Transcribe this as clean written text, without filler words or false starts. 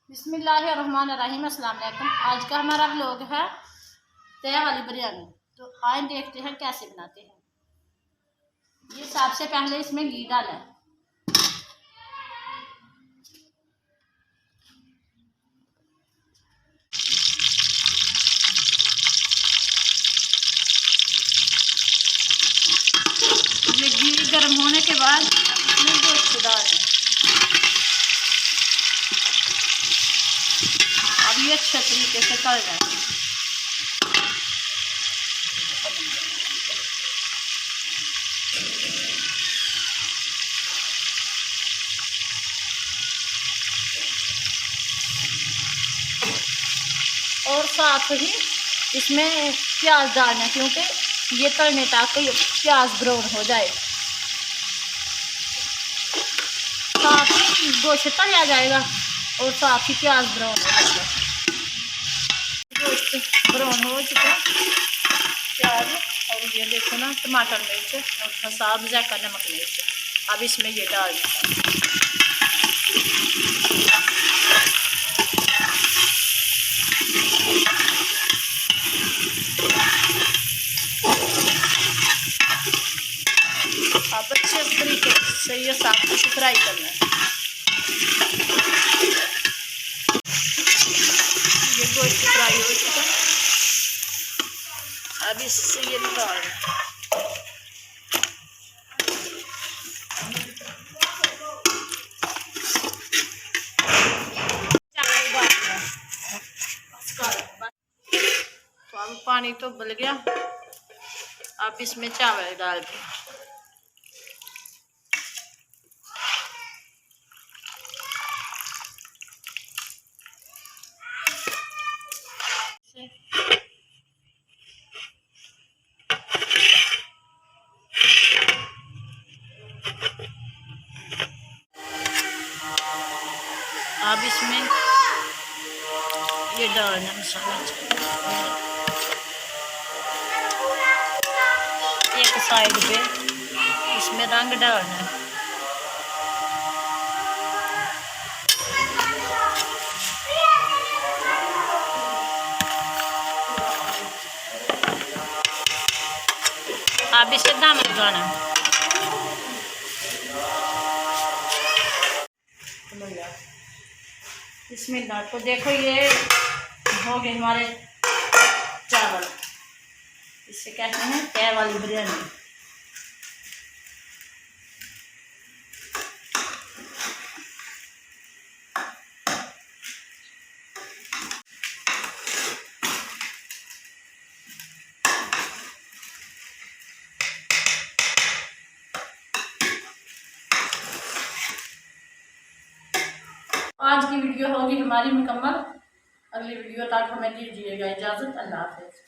बिस्मिल्लाहिर्रहमानिर्रहीम। अस्सलाम वालेकुम। आज का हमारा व्लॉग है तय वाली बिरयानी। तो आए देखते हैं कैसे बनाते हैं। ये सबसे पहले इसमें घी डाला है। ये घी गर्म होने के बाद इसमें गोश्त डालें। अब ये अच्छे तरीके से तल जाए। और साथ ही इसमें प्याज डालना, क्योंकि ये तलने तक प्याज ब्राउन हो जाए। साथ ही गोश्त तला जाएगा और साथ ही प्याज ब्राउन हो जाएगा। गोश्त ब्राउन हो चुका, प्याज और ये देखो ना टमाटर मिर्च और साथ जाकर नमक मिर्च। अब इसमें ये डाल दें। अब अच्छे तरीके से ये सब कुछ फ्राई करना है। ये गोश्त फ्राई हो चुका, अब इससे ये निकाल तो अब पानी तो उबल गया। अब इसमें चावल डाल दें। अब इसमें ये डालना मसाला, एक साइड पे इसमें रंग डालना है। अब इसे दम लगाना है। बिस्मिल्लाह। तो देखो ये हो गए हमारे चावल। इसे कहते हैं तय वाली बिरयानी। आज की वीडियो होगी हमारी मुकम्मल। अगली वीडियो तक हमें दीजिएगा इजाज़त। अल्लाह हाफ़िज़।